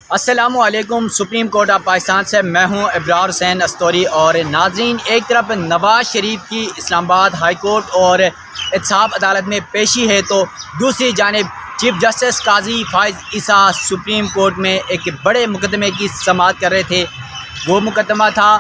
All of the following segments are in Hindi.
अस्सलामुअलैकुम। सुप्रीम कोर्ट ऑफ पाकिस्तान से मैं हूं इब्रार हुसैन अस्तौरी। और नाजरीन, एक तरफ नवाज शरीफ की इस्लामाबाद हाई कोर्ट और एहतसाब अदालत में पेशी है, तो दूसरी जानिब चीफ जस्टिस काजी फाइज ईसा सुप्रीम कोर्ट में एक बड़े मुकदमे की समाअत कर रहे थे। वो मुकदमा था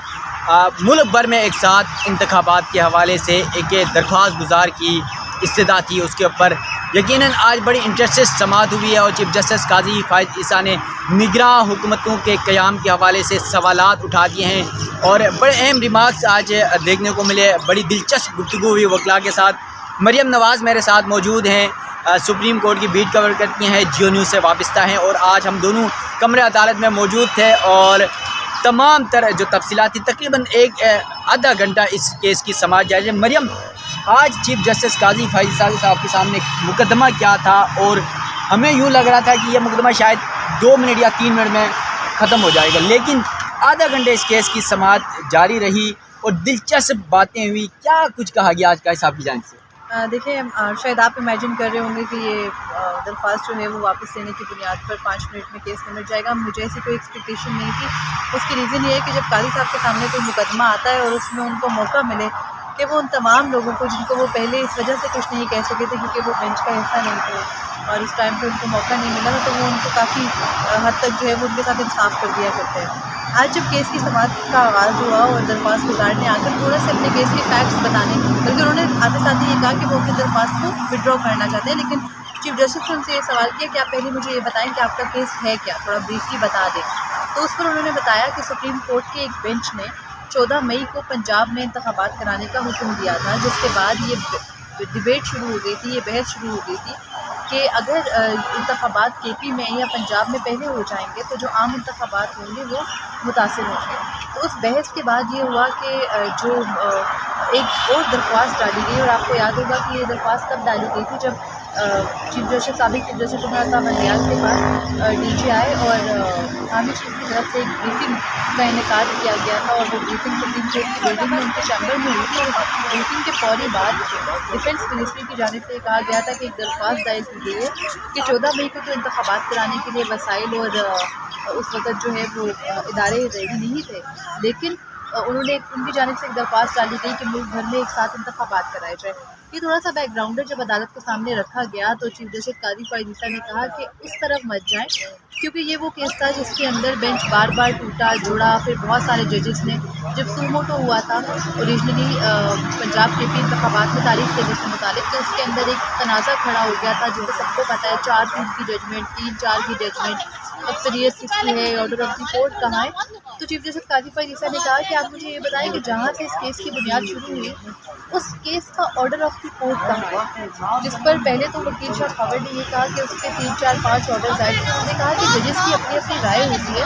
मुल्क भर में एक साथ इंतखाबात के हवाले से एक दरख्वास्त गुजार की इस्तदा थी, उसके ऊपर यकीनन आज बड़ी इंटरेस्टेड समाअत हुई है और चीफ जस्टिस काजी फाइज ईसा ने निगरां हुकूमतों के क़याम के हवाले से सवालात उठा दिए हैं और बड़े अहम रिमार्क्स आज देखने को मिले। बड़ी दिलचस्प गुफ्तगू हुई वकला के साथ। मरियम नवाज़ मेरे साथ मौजूद हैं, सुप्रीम कोर्ट की बीट कवर करती हैं, जियो न्यूज़ से वाबस्ता हैं और आज हम दोनों कमरे अदालत में मौजूद थे और तमाम तरह जो तफसीलात थी, तकरीबन एक आधा घंटा इस केस की समाअत जारी है। मरियम, आज चीफ जस्टिस काजी फाइज साहब के सामने मुकदमा क्या था? और हमें यूँ लग रहा था कि यह मुकदमा शायद 2 मिनट या 3 मिनट में ख़त्म हो जाएगा, लेकिन आधा घंटे इस केस की समाअत जारी रही और दिलचस्प बातें हुई। क्या कुछ कहा गया आज का साहब की जानिब से? देखिए, शायद आप इमेजिन कर रहे होंगे कि ये दरख्वास्त जो है वो वापस लेने की बुनियाद पर 5 मिनट में केस निपट जाएगा। मुझे ऐसी कोई एक्सपेक्टेशन नहीं थी। उसकी रीज़न ये है कि जब काजी साहब के सामने कोई मुकदमा आता है और उसमें उनको मौका मिले कि वो उन तमाम लोगों को जिनको वो पहले इस वजह से कुछ नहीं कह सके थे क्योंकि वो बेंच का हिस्सा नहीं थे और उस टाइम पे उनको मौका नहीं मिला था, तो वो उनको काफ़ी हद तक जो है वो उनके साथ इंसाफ कर दिया करते हैं। आज जब केस की समाअत का आगाज़ हुआ और दरख्वास्त गुजार ने आकर थोड़ा सा अपने केस के फैक्ट्स बताने, बल्कि उन्होंने आते साथ ही ये कहा कि वो अपनी दरख्वास्त को विड्रॉ करना चाहते हैं, लेकिन चीफ जस्टिस ने उनसे ये सवाल किया कि आप पहले मुझे ये बताएं कि आपका केस है क्या, थोड़ा ब्रीफली बता दें। तो उस पर उन्होंने बताया कि सुप्रीम कोर्ट के एक बेंच ने 14 मई को पंजाब में इंतखाबात कराने का हुक्म दिया था, जिसके बाद ये डिबेट शुरू हो गई थी, ये बहस शुरू हो गई थी कि अगर इंतखाबात केपी में या पंजाब में पहले हो जाएंगे तो जो आम इंतखाबात होंगे वो मुतासिर होंगे। तो उस बहस के बाद ये हुआ कि जो एक और दरख्वास्त डाली गई, और आपको याद होगा कि ये दरख्वास्त तब डाली गई थी जब चीफ जस्टिस साबिक चीफ जस्टिस उमर अता बंदियाल के पास डीजी आए और आर्मी चीफ की तरफ से एक ब्रीफिंग का इनेकाद किया गया था और वो ब्रीफिंग सुप्रीम कोर्ट की बिल्डिंग में उनके चैम्बर में हुई थी। और उस ब्रीफिंग के फौरी बाद डिफेंस मिनिस्ट्री की जानिब से कहा गया था कि एक दरख्वास्त दायर की गई है कि 14 मई को तो इंतखाबात कराने के लिए वसाइल और उस वक़्त जो है वो इदारे रेडी नहीं थे, लेकिन उन्होंने उनकी जानिब से एक दरख्वास्त डाली गई कि मुल्क भर में एक साथ इंतखाबात कराए जाए। ये थोड़ा सा बैकग्राउंड है। जब अदालत के सामने रखा गया तो चीफ जस्टिस काजी फाइज ईसा ने कहा कि उस तरफ मत जाएं, क्योंकि ये वो केस था जिसके अंदर बेंच बार बार टूटा जुड़ा। फिर बहुत सारे जजेस ने, जब सूमोटो हुआ था ओरिजिनली पंजाब के भी इंतखाबात में तारीख देने से मुतालिक, तो उसके अंदर एक तनाज़ा खड़ा हो गया था, जो सबको पता है 4-3 की जजमेंट, 3-4 की जजमेंट, अक्सरियत किसकी है, ऑर्डर ऑफ द कोर्ट कहाँ है। तो चीफ जस्टिस काजी फाइज ईसा ने कहा कि आप मुझे ये बताएं कि जहाँ से इस केस की बुनियाद शुरू हुई उस केस का ऑर्डर ऑफ द कोर्ट कहाँ है, जिस पर पहले तो वकील शाह खबर ने ये कहा कि उसके 3-4-5 ऑर्डर आए थे। उन्होंने कहा कि जजेस की अपनी अपनी राय होती है,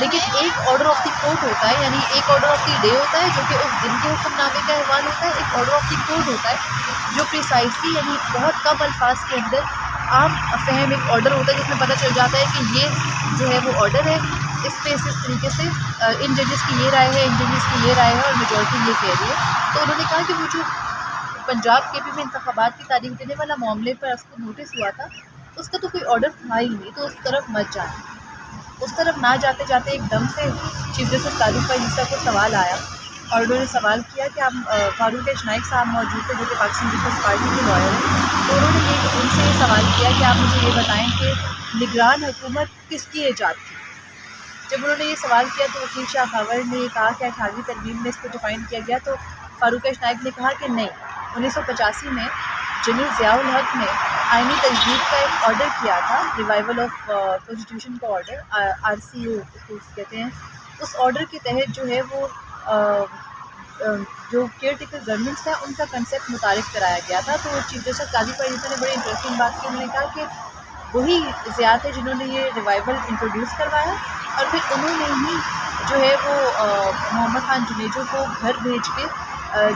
लेकिन एक ऑर्डर ऑफ द कोर्ट होता है, यानी एक ऑर्डर ऑफ द डे होता है जो कि उस दिन के हुक्मनामे का अहवाल होता है। एक ऑर्डर ऑफ द कोर्ट होता है जो प्रिसाइजली, यानी बहुत कम अल्फाज के अंदर आम फहम एक ऑर्डर होता है जिसमें पता चल जाता है कि ये जो है वो ऑर्डर है, इस पे इस तरीके से इन जजेस की ये राय है, इन जजेस की ये राय है और मेजॉरिटी ये कह रही है। तो उन्होंने कहा कि वो जो पंजाब केपी में इंतखाबात की तारीख देने वाला मामले पर उसको नोटिस हुआ था, उसका तो कोई ऑर्डर था ही नहीं, तो उस तरफ मत जाए। उस तरफ ना जाते जाते एकदम से चीफ जस्टिस काजी फाइज ईसा को सवाल आया और उन्होंने सवाल किया कि हम फारूक नाइक साहब मौजूद थे जो कि पाकिस्तान पीपल्स पार्टी के लॉयर हैं। तो उन्होंने उनसे ये सवाल किया कि आप मुझे ये बताएं कि निगरान हुकूमत किसकी ईजाद थी। जब उन्होंने ये सवाल किया तो वकील शाह खबर ने कहा कि 18वीं तरमीम में इसको डिफ़ाइन किया गया। तो फारूक नाइक ने कहा कि नहीं, 1985 में जनरल ज़ियाउल हक ने आइनी तजदीद का एक ऑर्डर किया था, रिवाइवल ऑफ कॉन्स्टिट्यूशन का ऑर्डर, RCO उसको कहते हैं। उस ऑर्डर के तहत जो है वो जो केयर टेकर गवर्नमेंट्स हैं उनका कंसेप्ट मुतारिफ़ कराया गया था। तो चीफ जस्टिस काजी फाइज ईसा ने बड़ी इंटरेस्टिंग बात की। उन्होंने कहा कि वही ज़ियात है जिन्होंने ये रिवाइवल इंट्रोड्यूस करवाया और फिर उन्होंने ही जो है वो मोहम्मद खान जुनेजो को घर भेज के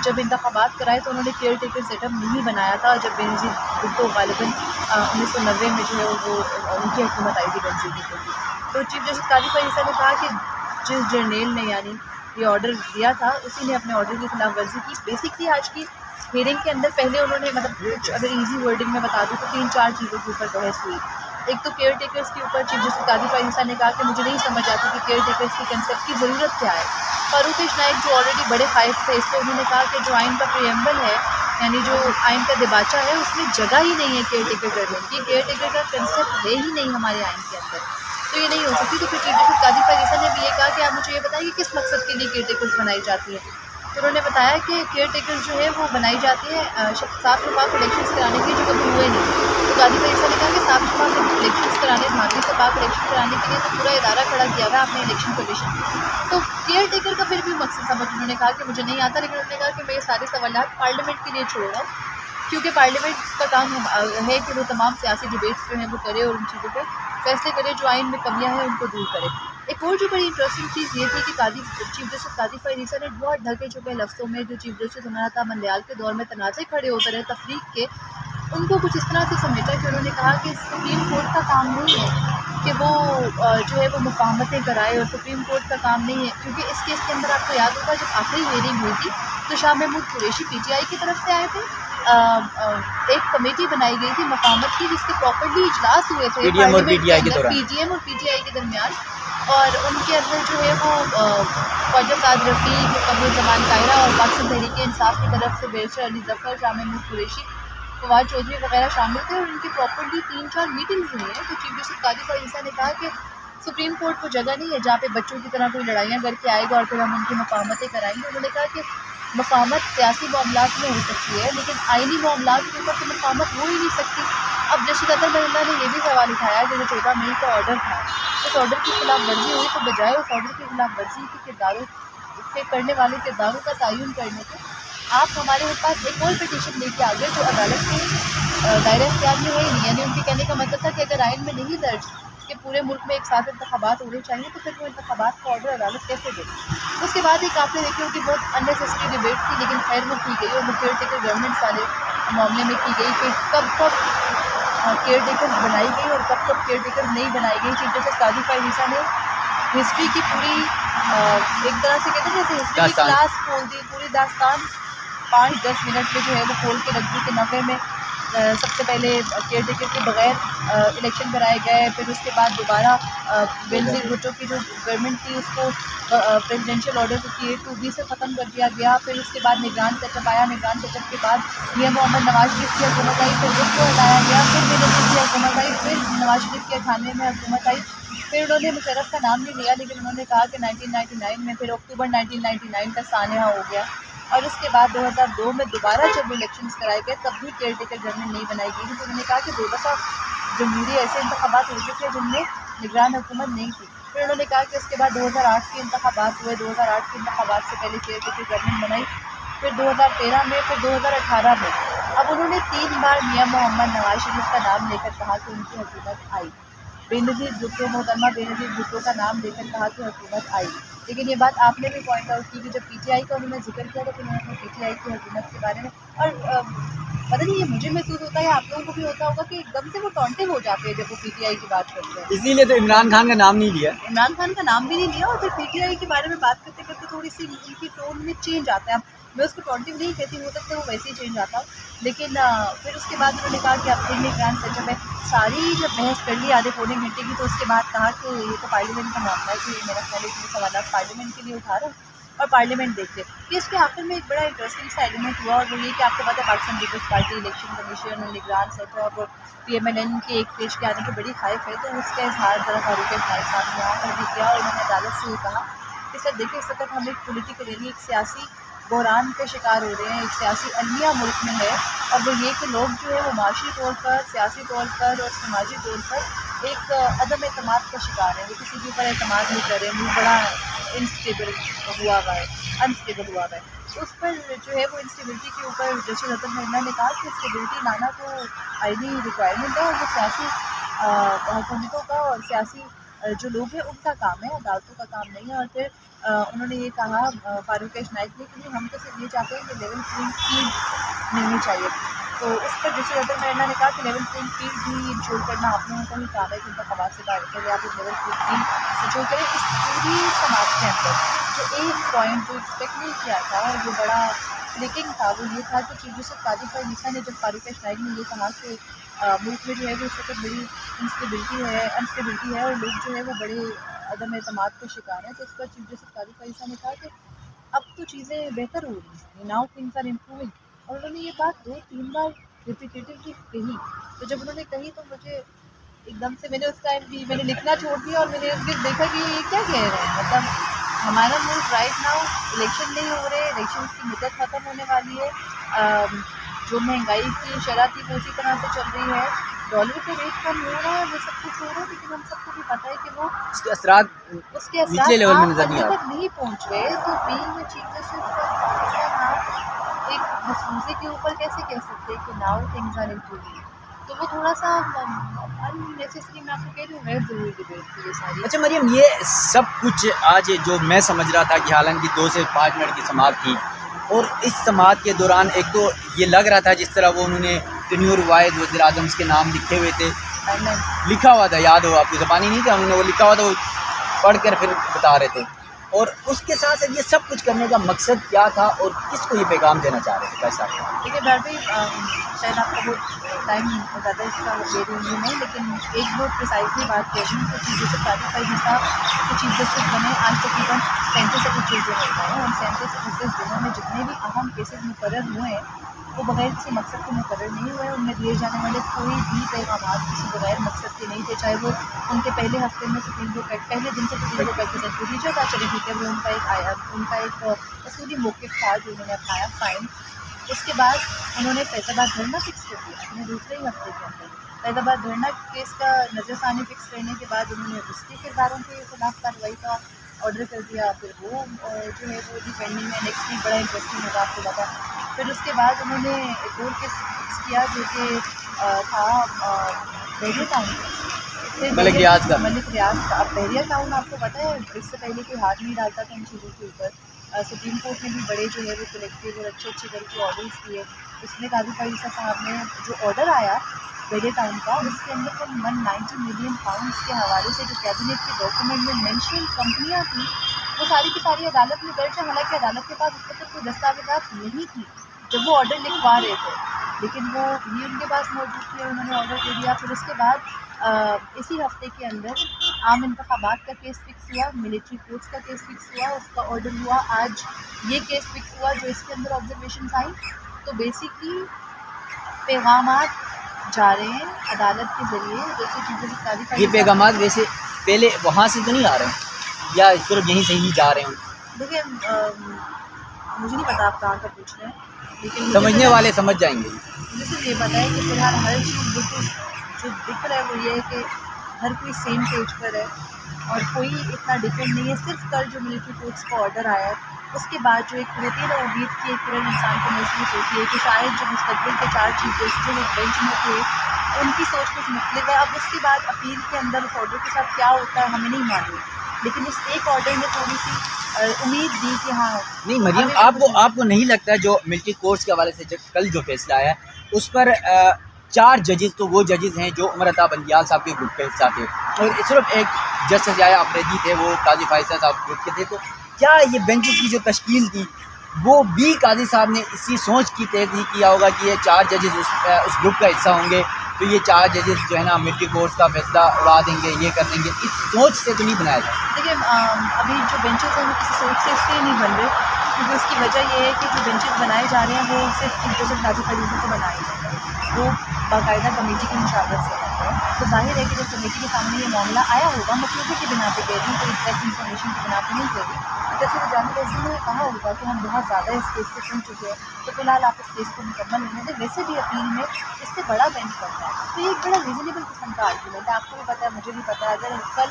जब इंतखाबात कराए तो उन्होंने केयर टेकर सेटअप नहीं बनाया था। जब बेनज़ीर भुट्टो गालिबन 1990 में जो है वो उनकी हुकूमत आई थी बेनज़ीर भुट्टो की। तो चीफ जस्टिस काजी फाइज ईसा ने कहा कि जिस जर्नेल ने यानी ये ऑर्डर दिया था उसी ने अपने ऑर्डर की खिलाफ वर्जी की। बेसिकली आज की हियरिंग के अंदर पहले उन्होंने, मतलब अगर इजी वर्डिंग में बता दूँ तो 3-4 चीज़ों के ऊपर बहस हुई। एक तो केयर टेकर्स के ऊपर चीफ जस्टिस काजी फायद ईसा ने कहा कि मुझे नहीं समझ आती कि केयर टेकर्स की कंसेप्ट की ज़रूरत क्या है। फारूक नाइक जो ऑलरेडी बड़े खाइफ थे, इससे उन्होंने कहा कि जो आइन का प्रियम्बल है, यानी जो आइन का दिबाचा है, उसमें जगह ही नहीं है केयर टेकर गवर्नमेंट की। केयर टेकर का कंसेप्ट है ही नहीं हमारे आइन के अंदर, तो ये नहीं हो सकती। तो फिर चीफ जस्टिस काजी फायद ईसा ने भी ये कहा कि आप मुझे ये बताइए किस मकसद के लिए केयर टेकर्स बनाई जाती है। तो उन्होंने बताया कि केयर टेकर्स जो है वो बनाई जाती है साफ शफाफ इलेक्शन कराने के, जो कभी हुए नहीं। तो काजी फायद ईसा ने कहा कि साफ शफाफ इलेक्शन कराने, धांधली से पाक इलेक्शन कराने के लिए तो पूरा इदारा खड़ा किया हुआ है आपने इलेक्शन कमीशन। तो केयर टेकर का फिर भी मकसद समझ उन्होंने कहा कि मुझे नहीं आता, लेकिन उन्होंने कहा कि मैं ये सारे सवालात पार्लियामेंट के लिए छोड़ रहा हूँ, क्योंकि पार्लियामेंट का काम है कि वो तमाम सियासी डिबेट्स जो हैं वो करे और उन चीज़ों पर फैसले करे जो आइन में कमियाँ हैं उनको दूर करे। एक और जो बड़ी इंटरेस्टिंग चीज़ ये थी कि चीफ जस्टिस काजी फायद ईसा ने बहुत ढके छुपे लफ्ज़ों में जो चीफ जस्टिस अमरता मंदयाल के दौर में तनाज़े खड़े होते रहे तफरीक के, उनको कुछ इस तरह से समेटा कि उन्होंने कहा कि सुप्रीम कोर्ट का काम नहीं है कि वो जो है वो मुफाहमतें कराए, और सुप्रीम कोर्ट का काम नहीं है, क्योंकि इस केस के अंदर आपको याद होगा जब आखिरी हियरिंग हुई थी तो शाह महमूद कुरैशी PTI की तरफ से आए थे। एक कमेटी बनाई गई थी मुफाहमत की, जिसके प्रॉपर्ली इजलास हुए थे PDM और PTI के दौरान, PDM और PTI के दरमियान, और उनके अंदर जो है वो ख्वाजा साद रफ़ीक, कमरुज़्ज़मान कायरा और पाकिस्तान तहरीक इंसाफ की तरफ से बैरिस्टर अली ज़फ़र, शाह महमूद कुरैशी, फवाद चौधरी वगैरह शामिल थे, और उनकी प्रॉपर्ली 3-4 मीटिंग्स हुई हैं। तो चीफ जस्टिस काजी फायद ईसा ने कहा कि सुप्रीम कोर्ट वो जगह नहीं है जहाँ पे बच्चों की तरह कोई लड़ाइयाँ करके आएगा और फिर हम उनकी मुफाहमतें कराएंगे। उन्होंने कहा कि मुफाहमत सियासी मामलात में हो सकती है, लेकिन आइनी मामलात के ऊपर तो मुफाहमत हो ही नहीं सकती। अब जस्टिस अतर महिला ने यह भी सवाल उठाया कि जो 14 मई का ऑर्डर था, उस ऑर्डर की खिलाफ वर्जी हुई, तो बजाय उस ऑर्डर की खिलाफ वर्जी के किरदारों के करने वाले किरदारों का तयन करने के आप हमारे पास एक और पिटीशन लेके आ गए जो अदालत के दायरे इख्तियार में है ही नहीं। यानी उनके कहने का मतलब था कि अगर आइन में नहीं दर्ज कि पूरे मुल्क में एक साथ इंतखाबात होने चाहिए, तो फिर वो इंतखाबात का ऑर्डर अदालत कैसे दे। उसके बाद एक आपने देखी होगी बहुत अननेसेसरी डिबेट थी, लेकिन खैर वो की गई, और वो केयर टेकर गवर्नमेंट वाले मामले में की गई कि कब केयर टेकर्स बनाई गई और कब केयर टेकर्स नहीं बनाई गई। चीफ जस्टिस काजी फायद ईसा ने हिस्ट्री की पूरी एक तरह से कहते हैं जैसे हिस्ट्री की क्लास खोल दी, पूरी दास्तान 5-10 मिनट में जो है वो खोल के रख दी कि 90 में सबसे पहले केयर टेकर के बगैर इलेक्शन कराए गए, फिर उसके बाद दोबारा बेनज़ीर भुट्टो की जो गवर्नमेंट थी उसको प्रेसिडेंशियल ऑर्डर 58(2)B से ख़त्म कर दिया गया, फिर उसके बाद निगरान सेटअप आया, निगरान सेटअप के बाद मियां मोहम्मद नवाज शरीफ की हुकूमत आई, फिर उसको हटाया गया, फिर बेनज़ीर की हुकूमत आई, फिर नवाज शरीफ के 98 में हुकूमत आई, फिर उन्होंने मुशर्रफ का नाम नहीं लिया, लेकिन उन्होंने कहा कि 1999 में, फिर अक्टूबर 1999 का सानहा हो गया, और उसके बाद 2002 में दोबारा जब इलेक्शंस कराए गए तब भी केयर टेकर गवर्नमेंट नहीं बनाई गई थी। तो उन्होंने कहा कि 2 दफ़ा जमहूरी ऐसे इंतखाबात हो चुके हैं जिनमें निगरान हुकूमत नहीं थी। फिर उन्होंने कहा कि उसके बाद 2008 के इंतखाबात हुए, 2008 के इंतखाबात से पहले केयर टेकर गवर्नमेंट बनाई, फिर 2013 में, फिर 2018 में। अब उन्होंने 3 बार मियां मोहम्मद नवाज शरीफ का नाम लेकर कहा कि उनकी हुकूमत आई, बेनज़ीर भुट्टो, मोहतरमा बेनज़ीर भुट्टो का नाम लेकर कहा कि हुकूमत आई। लेकिन ये बात आपने भी पॉइंट आउट की कि जब PTI का उन्होंने जिक्र किया तो उन्होंने PTI की हुकूमत के बारे में, और पता नहीं ये मुझे महसूस होता है, आप लोगों को भी होता होगा कि एकदम से वो टॉन्टिव हो जाते हैं जब वो PTI की बात करते हैं। इसीलिए तो इमरान खान का नाम नहीं लिया, इमरान खान का नाम भी नहीं लिया, और फिर PTI के बारे में बात करते करते थोड़ी सी उनकी टोन में चेंज आता है। मैं उसको टॉन्टिव नहीं कहती, हो सकता है वो वैसे ही चेंज आता, लेकिन फिर उसके बाद उन्होंने कहा कि अब फिर निगरान सेटअप है। सारी जब बहस कर ली आधे पौने घंटे की, तो उसके बाद कहा कि ये तो पार्लियामेंट का मामला है कि मेरा ख्याल है कि सवाल पार्लियामेंट के लिए उठा रहा हूँ और पार्लियामेंट देख ले। कि इसके आखिर में एक बड़ा इंटरेस्टिंग सा एलिमेंट हुआ, और वो ये कि आपको पता है Pakistan Peoples Party election commission और निगरान सेटअप और PMLN के एक पेज के आने की बड़ी ख्वाहिश है, तो उसका इजहार ज़रा फारूक भाई साहब ने यहाँ पर भी किया, और उन्होंने अदालत से ये कहा कि सर देखिए इस वक्त हम एक पोलिटिकली एक सियासी बहरान के शिकार हो रहे हैं, एक सियासी अलमिया मुल्क में है, और वो ये कि लोग जो है वो माशी तौर पर, सियासी तौर पर और समाजी तौर पर एक अदम एतमाद का शिकार है, वो किसी के ऊपर एतमाद नहीं कर रहे हैं, वो बड़ा अनस्टेबल हुआ हुआ है। तो उस पर जो है वो इंस्टेबिलिटी के ऊपर जस्टिस अतर महिला ने कहा कि स्टेबिलिटी लाना तो आईनी रिक्वायरमेंट है, और वो सियासी हुकूमतों का और सियासी जो लोग हैं उनका काम है, अदालतों का काम नहीं है। और फिर उन्होंने ये कहा फारूक नाइक ने कि हम तो सिर्फ ये चाहते हैं कि लेवल प्लेइंग फील्ड मिलनी चाहिए। तो उस पर जस्टिस अतर महिला ने कहा कि लेवल प्लेइंग फील्ड भी इंश्योर करना आप लोगों का ही काम है, जिनका खबार से बाहर करें, आप लेवल प्लेइंग फील्ड इंश्योर करें। इस पूरी समाज के अंदर जो एक पॉइंट जो एक्सपेक्ट नहीं किया था और जो बड़ा क्लिकिंग था वो ये था कि चीफ जस्टिस काजी फायद ईसा ने जब फारूक नाइक ने ये कहा कि मुल्क में जो है वो इस वक्त बड़ी अनस्टेबिलिटी है और लोग जो है वो बड़े अदम एतमाद के शिकार हैं। तो इस पर चीफ जस्टिस कादिर फैसल ने कहा कि अब तो चीज़ें बेहतर हो रही हैं, नाउ थिंग्स आर इम्प्रूविंग। और उन्होंने ये बात 2-3 बार रिपीटेटिवली कही। तो जब उन्होंने कही तो मुझे एकदम से मैंने उस टाइम भी मैंने लिखना छोड़ दिया और मैंने फिर देखा कि ये क्या कह रहे हैं। मतलब हमारा मुल्क राइट नाउ इलेक्शन नहीं हो रहे, इलेक्शन की मुद्दत ख़त्म होने वाली है, जो महंगाई की शरह थी वो उसी तरह से चल रही है, डॉलर का रेट कम हो रहा है, वो सब कुछ हो रहा है, लेकिन हम सबको भी पता है कि वो उसके असरात उसके निचले लेवल में नजर नहीं असरात आ तक नहीं पहुँच रहे। तो being chief justice of Pakistan आप एक मसरूज़े के ऊपर कैसे कह सकते हैं कि नाउ थिंग्स आर इम्प्रूविंग। तो वो थोड़ा सा अननेसेसरी मैं आपको कह रही हूँ, गैर ज़रूरी डिबेट थी ये सारी। अच्छा मरियम, ये सब कुछ आज जो मैं समझ रहा था कि हालांकि 2 से 5 मिनट की समाअत थी, और इस समाअत के दौरान एक तो ये लग रहा था जिस तरह वो उन्होंने तन्वीर वाहिद वज़ीर आज़म के नाम लिखे हुए थे, लिखा हुआ था, याद हो आपको, ज़बानी नहीं था, उन्होंने वो लिखा हुआ था, वो पढ़ कर फिर बता रहे थे। और उसके साथ साथ ये सब कुछ करने का मकसद क्या था और किसको ये पैगाम देना चाह रहे थे कैसा? देखिए भाई, शायद आपका बहुत टाइम ज़्यादा इसका ले रही हूँ मैं, लेकिन एक बहुत प्रिसाइजली बात कर रही हूँ। तो चीफ जस्टिस कादिर फैसल साहब तो चीफ जस्टिस बने आज तकरीबन 37 सेक्रेटरीज जो होता है, उन 37 सेक्रेटरीज जिन्होंने जितने भी अहम केसेस मुकर्रर हुए हैं वो बगैर किसी मकसद के मुकर्रर नहीं हुए। उनमें दिए जाने वाले कोई भी पैगाम किसी बगैर मकसद के नहीं थे, चाहे वो उनके पहले हफ्ते में सुप्रीम कोर्ट पहले दिन से सुप्रीम कोर्ट का प्रेजेंट प्रोसीजर था, चलिए ठीक है, वो उनका एक असूली मौक़िफ़ था जो उन्होंने अपनाया, फ़ाइन। उसके बाद उन्होंने फैज़ाबाद धरना फिक्स कर दिया अपने दूसरे ही हफ्ते के अंदर। फैज़ाबाद धरना केस का नज़रसानी फिक्स करने के बाद उन्होंने उसके किरदारों के खिलाफ कार्रवाई का ऑर्डर कर दिया। फिर वो जो है वो भी पेंडिंग है, नेक्स्ट वीक बड़ा इंटरेस्टिंग होगा आपको पता। फिर उसके बाद उन्होंने एक और केस फिक्स किया जो कि था बहरिया टाउन का, मलिक रियाज का। मलिक रियाज का। अब बहरिया टाउन आपको पता है इससे पहले कोई हाथ नहीं डालता था इन चीज़ों के ऊपर। सुप्रीम कोर्ट ने भी बड़े जो है वो कलेक्टिव और अच्छे अच्छे करके ऑर्डर्स दिए। उसमें कादिर फैसल साहब ने जो ऑर्डर आया बहरिया टाउन का, उसके अंदर तो 190 मिलियन पाउंड्स के हवाले से जो कैबिनेट के डॉक्यूमेंट में मेंशन कंपनियां थी वो सारी की सारी अदालत में दर्ज है। हालांकि अदालत के पास उस वक्त कोई दस्तावेजात नहीं थी जब वो ऑर्डर लिखवा रहे थे, लेकिन वो भी उनके पास मौजूद थे, उन्होंने ऑर्डर दे दिया। फिर उसके बाद इसी हफ्ते के अंदर आम इंतखाबात का केस फिक्स हुआ, मिलिट्री कोर्ट्स का केस फिक्स हुआ, उसका ऑर्डर हुआ। आज ये केस फिक्स हुआ जो इसके अंदर ऑब्जर्वेशन आई। तो बेसिकली पैगामात जा रहे हैं अदालत के ज़रिए, जैसे चीफ जस्टिस कादिर फैसल ये पैगामात वैसे पहले वहाँ से तो नहीं आ रहे हैं या सिर्फ यहीं से ही जा रहे हैं? देखिए, मुझे नहीं पता आप कहाँ का पूछ रहे हैं, लेकिन मुझे समझने वाले समझ जाएंगे। मुझे सिर्फ ये पता है कि फ़िलहाल हर चीज़ बिल्कुल जो दिख रहा है वो ये है कि हर कोई सेम पेज पर है और कोई इतना डिफरेंट नहीं है। सिर्फ कल जो मिलिट्री कोर्ट्स का ऑर्डर आया है उसके बाद जो एक रहती है ना उम्मीद की एक किरण इंसान को महसूस होती है कि शायद जो मुस्तकबिल के 4 चीफ जस्टिस उस बेंच में थे उनकी सोच कुछ मुख्तलिफ है। अब उसके बाद अपील के अंदर उस ऑर्डर के साथ क्या होता है हमें नहीं मालूम, लेकिन उस एक ऑर्डर ने थोड़ी सी उम्मीद दी कि हाँ। नहीं मरियम, आपको नहीं लगता जो मिलिट्री कोर्ट्स के हवाले से जो कल जो फैसला आया उस पर 4 जजेस तो वो जजेस हैं जो उमर अता बंदियाल साहब के ग्रुप के हिस्सा थे और सिर्फ एक जस्टिस याया अफरीदी थे, वो काजी फैसल साहब ग्रुप के थे। तो क्या ये बेंचेस की जो तश्कील थी वो भी काजी साहब ने इसी सोच की तहत ही किया होगा कि ये 4 जजेस उस ग्रुप का हिस्सा होंगे, तो ये 4 जजेस जो है ना मिलिट्री कोर्ट्स का फैसला उड़ा देंगे, ये कर देंगे, इस सोच से तो नहीं बनाया था? देखिए, अभी जो बेंचेस हैं वो किसी सोच से इसलिए नहीं बन रहे क्योंकि उसकी वजह ये है कि जो बेंचेस बनाए जा रहे हैं वो सिर्फ चीफ जस्टिस कादिर फैसल को बनाए जा रहे हैं, वो बाकायदा कमेटी की मुशावरत से बनते हैं। तो जाहिर है कि जब कमेटी के सामने ये मामला आया होगा, मसरूफ़े की बिना पे कह रही हूँ, तो एग्जैक्ट इन्फॉर्मेशन की बिना पे नहीं कह रही, जैसे वो जानी वैसे ने कहा होगा कि हम बहुत ज़्यादा इस केस को सुन चुके हैं, तो फिलहाल आप इस केस को मुकम्मल होने दें। वैसे भी अपील में इससे बड़ा बेंच बनता है, तो ये एक बड़ा रीज़नेबल किस्म का आर्गूमेंट है। आपको भी पता है, मुझे भी पता है, अगर कल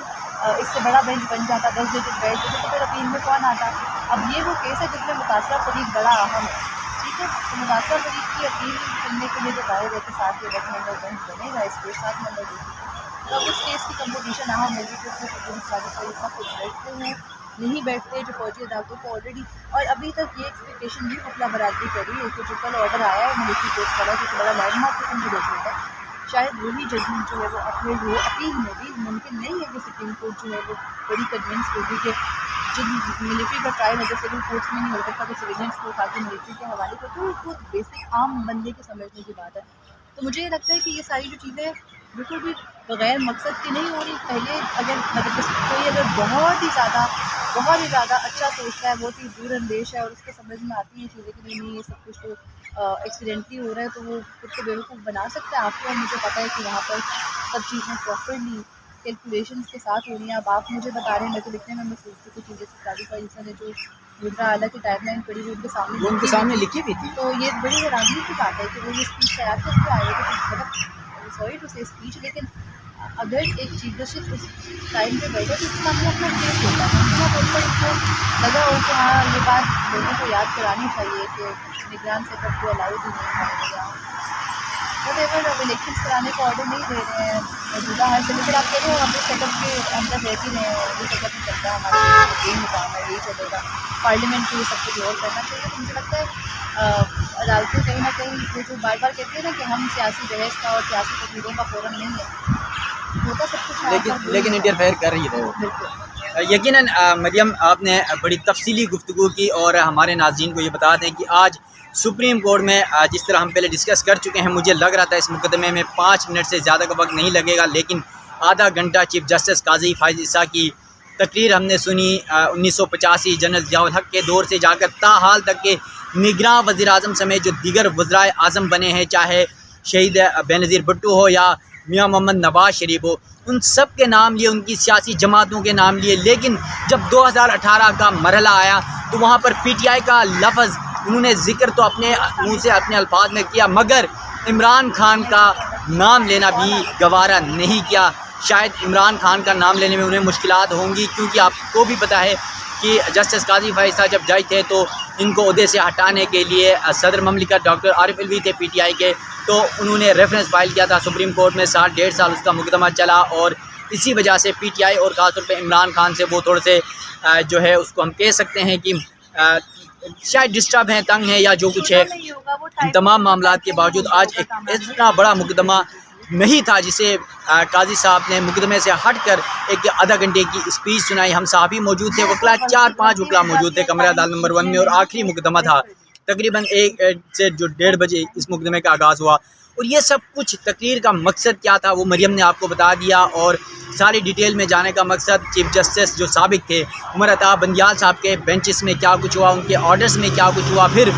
इससे बड़ा बेंच बन जाता, 10 जजेस बैठ जाते, तो फिर अपील में कौन आता? अब ये वो केस है जिसमें मुतासरा फरीक बड़ा अहम है, ठीक है। तो मुतासरा फरीक की अपील सुनने के लिए तो जाहिर है कि 7 या 10 मेंबर बेंच बनेगा, इस केस 7 मेंबर बेसिकली। तो अब उस केस की कंपोजिशन अहम होगी कि उसमें सब कुछ बैठते हैं नहीं बैठते, जो फौजी अदालतों को ऑलरेडी। और अभी तक ये एक्सपेक्टेशन भी मुतला बरादरी करी है कि जो कल ऑर्डर आया है मिलिट्री कोर्ट वाला, जो बड़ा लैंडमार्क किस्म की जजमेंट है, शायद वही जजमेंट जो है वो अपील हो। अपील में भी मुमकिन नहीं है कि सुप्रीम कोर्ट जो है वो बड़ी कन्विंस होगी कि जो मिलिट्री का ट्रायल है जो सिविल कोर्ट्स में नहीं हो सकता तो सिविलियंस को उठा के मिलिट्री के हवाले कर, तो बेसिक आम बंदे के समझने की बात है। तो मुझे ये लगता है कि ये सारी जो चीज़ें बिल्कुल भी बग़ैर मकसद की नहीं हो रही। पहले अगर मतलब कोई अगर बहुत ही ज़्यादा अच्छा सोचता है, बहुत ही दूरअंदेश है और उसको समझ में आती हैं चीज़ें कि नहीं ये सब कुछ तो एक्सीडेंटली हो रहा है, तो वो खुद को बेवकूफ़ बना सकता है। आपको और मुझे पता है कि वहाँ पर सब चीज़ें प्रॉपरली कैलकुलेशंस के साथ हो रही हैं। अब आप मुझे बता रहे हैं, मैं तो लिखने में सोचती हूँ चीज़ें सरकारी ने जो मुद्रा आला की टाइमलाइन पड़ी हुई उनके सामने लिखी भी थी। तो ये बड़ी हैरानी की बात है कि वो ये स्पीच तैयार करके आए थे। तो मतलब सॉरी टू से स्पीच, लेकिन अगर एक चीफ जस्टिस उस टाइम पे बैठे तो उसके सामने अपना केस होता है, उतना बोलकर उनको लगा हो कि हाँ ये बात लोगों को याद करानी चाहिए कि निगरान सेटअप को अलाउड ही नहीं है यहाँ। बट एवर अब इलेक्शन कराने का ऑर्डर नहीं दे रहे हैं मौजूदा हाल से, लेकिन आप कह रहे हो अपने सेटअप के अंदर रह ही रहे हैं, ये सेटअप में चलता है हमारा, यही निकाम है, यही चलेगा, पार्लियामेंट को ये सब कुछ और करना चाहिए। तो मुझे लगता है अदालतें कहीं ना कहीं ये जो बार बार कहती है ना कि हम सियासी बहस का और सियासी तकरीरों का फोरम नहीं है, होता सब कुछ है लेकिन इंटरफेयर कर रही है वो। बिल्कुल। यकीनन मरियम आपने बड़ी तफसीली गुफ्तगू की और हमारे नाज़रीन को ये बता दें कि आज सुप्रीम कोर्ट में जिस तरह हम पहले डिस्कस कर चुके हैं, मुझे लग रहा था इस मुकदमे में 5 मिनट से ज़्यादा का वक्त नहीं लगेगा, लेकिन आधा घंटा चीफ जस्टिस काजी फाइज़ ईसा की तकरीर हमने सुनी। 1985 जनरल ज़ियाउल हक के दौर से जाकर ताहाल तक के निगरान वज़ीर-ए-आज़म समेत जो दीगर वज़राए आज़म बने हैं, चाहे शहीद बेनज़ीर भुट्टो हो या मियाँ मोहम्मद नवाज़ शरीफ हो, उन सब के नाम लिए, उनकी सियासी जमातों के नाम लिए। लेकिन जब 2018 का मरहला आया तो वहाँ पर PTI का लफ्ज़ उन्होंने ज़िक्र तो अपने मुँह से अपने अल्फाज में किया, मगर इमरान खान का नाम लेना भी गवारा नहीं किया। शायद इमरान खान का नाम लेने में उन्हें मुश्किलात होंगी, क्योंकि आपको भी पता है कि जस्टिस काजी फाइज़ साहब जब जज थे तो इनको ओहदे से हटाने के लिए सदर ममलिकत डॉक्टर आरिफ अलवी थे PTI के, तो उन्होंने रेफरेंस फाइल किया था सुप्रीम कोर्ट में। 1.5 साल उसका मुकदमा चला और इसी वजह से PTI और ख़ासतौर पे इमरान खान से वो थोड़े से जो है उसको हम कह सकते हैं कि शायद डिस्टर्ब हैं, तंग हैं या जो कुछ है। इन तमाम मामला के बावजूद आज एक इतना बड़ा मुकदमा नहीं था जिसे काजी साहब ने मुकदमे से हटकर एक आधा घंटे की स्पीच सुनाई। हम साहब ही मौजूद थे, वकला 4-5 वकला मौजूद थे कमरा अदालत नंबर 1 में, और आखिरी मुकदमा था तकरीबन 1 से जो 1:30 बजे इस मुकदमे का आगाज़ हुआ। और ये सब कुछ तकरीर का मकसद क्या था वो मरियम ने आपको बता दिया, और सारी डिटेल में जाने का मकसद चीफ जस्टिस जो साबिक थे उमर अता बंदियाल साहब के बेंचेस में क्या कुछ हुआ, उनके ऑर्डर्स में क्या कुछ हुआ, फिर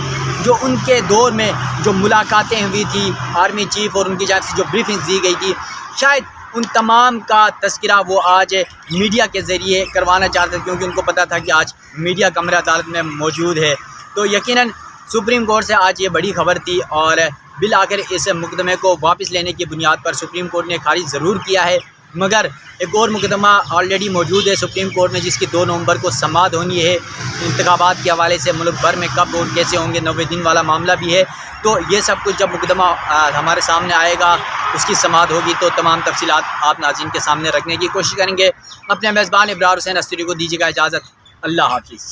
जो उनके दौर में जो मुलाकातें हुई थी आर्मी चीफ और उनकी जानिब से जो ब्रीफिंग दी गई थी, शायद उन तमाम का तस्करा वो आज मीडिया के ज़रिए करवाना चाहते थे, क्योंकि उनको पता था कि आज मीडिया कमरा अदालत में मौजूद है। तो यकीनन सुप्रीम कोर्ट से आज ये बड़ी खबर थी, और बिल आखिर इस मुकदमे को वापस लेने की बुनियाद पर सुप्रीम कोर्ट ने खारिज ज़रूर किया है। मगर एक और मुकदमा ऑलरेडी मौजूद है सुप्रीम कोर्ट में, जिसकी 2 नवंबर को समाअत होनी है। इंतखाबात के हवाले से मुल्क भर में कब और कैसे होंगे 90 दिन वाला मामला भी है। तो ये सब कुछ जब मुकदमा हमारे सामने आएगा, उसकी समाअत होगी, तो तमाम तफसीलात आप नाज़रीन के सामने रखने की कोशिश करेंगे। अपने मेज़बान इब्रार हुसैन अस्टूडियो को दीजिएगा इजाज़त। अल्लाह हाफ़िज़।